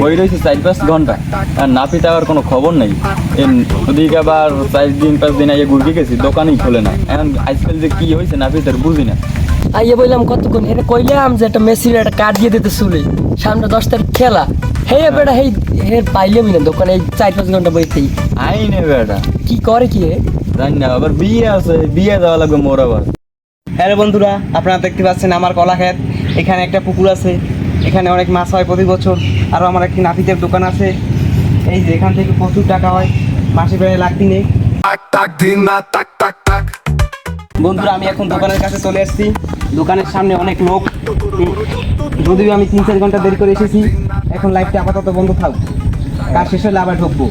বই রয়েছে 4-5 ঘন্টা, আর নাপিত আবার কোনো খবর নেই। ওদিকে আবার 4-5 দিন আগে ঘুরতে গেছি, দোকানই খোলে না। এখন আজকাল যে কি হয়েছে নাপিতের বুঝি না। আইয়ে বললাম কতক্ষণ হেরে কইলাম যে একটা মেশিন একটা কার্ড দিয়ে দিতে শুলে সামনে 10 তারিখ খেলা। হে বেটা হেই হের পাইলাম না দোকানে 4-5 ঘন্টা বইতেই। আইনে বেটা কি করে কি হে? জানি না, আবার বিয়ে আছে, বিয়ে যাওয়া লাগবে মোর আবার। হ্যাঁ বন্ধুরা, আপনারা দেখতে পাচ্ছেন আমার কলা ক্ষেত। এখানে একটা পুকুর আছে, এখানে অনেক মাছ হয় প্রতি বছর। আরও আমার একটি নাপিতের দোকান আছে। এই যে এখান থেকে প্রচুর টাকা হয়, মাসে প্রায় লাখ তিনেক। বন্ধুরা, আমি এখন দোকানের কাছে চলে এসেছি। দোকানের সামনে অনেক লোক, যদিও আমি 3-4 ঘন্টা দেরি করে এসেছি। এখন লাইফটা আপাতত বন্ধ থাক, কাজ শেষ হলে আবার ঢুকবো।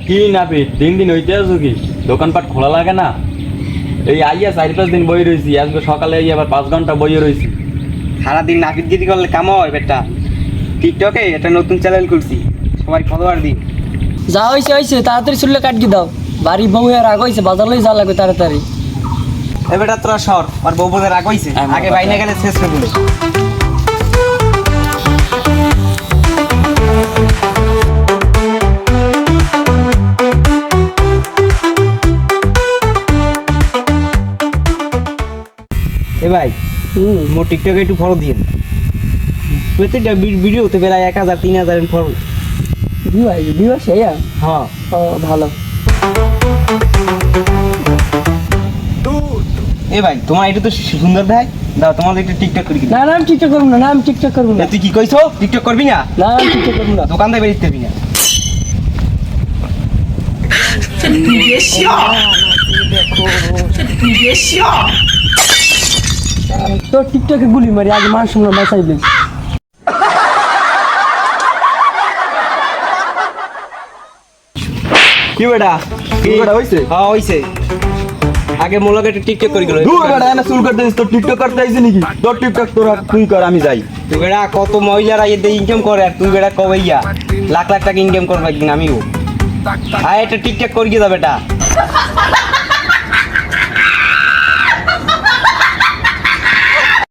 কি নাপিত দিন দিন হইতে আছো কি? দোকানপাট খোলা লাগে না? এই আইয়া 4-5 দিন বই রয়েছি, আজকে সকালে আবার 5 ঘন্টা বইয়ে রয়েছি। সারাদিন নাপিতগিরি করলে কাম হয় বেটা। টিকটকে একটা নতুন চ্যানেল খুলছি, সবাই ফলোয়ার দিন। যা হয়েছে হয়েছে, তাড়াতাড়ি চুললে কাটিয়ে দাও। বাড়ি বউ আর আগ হয়েছে, বাজারলেই যা লাগবে তাড়াতাড়ি। এ বেটা তোরা সর, আর বউ বোনের রাগ হইছে, আগে বাইনে গেলে শেষ করে দিলে। এ ভাই, মোর টিকটকে একটু ফলো দিন। প্রত্যেকটা ভিডিওতে বেলায় 1000-3000 ফলো। ভিউ আসে ইয়া? হ্যাঁ, ও ভালো। এ ভাই তোমার এটা তো সুন্দর ভাই, দাও তোমার একটু টিকটক করি। না না আমি টিকটক করবো না, না আমি টিকটক করবো না। তুই কি কইছো টিকটক করবি না? না আমি টিকটক করবো না। দোকান থেকে বেরিয়ে দিবি না। তোর টিকটকে গুলি মারি, আগে মান সম্মান বাঁচাইবি। কি বেটা কি বেটা হইছে? হ্যাঁ হইছে। আগে মোলকে একটু টিকটক করি গেল। দূর বেটা, এনে চুল কাটতে দিস, তোর টিকটক করতে আইছে নাকি? তোর টিকটক তোরা তুই কর, আমি যাই। তুই বেটা কত মহিলারা এতে ইনকাম করে, আর তুই বেটা কবেইয়া লাখ লাখ টাকা ইনকাম করবে একদিন আমিও। আর একটা টিকটক করি যা বেটা।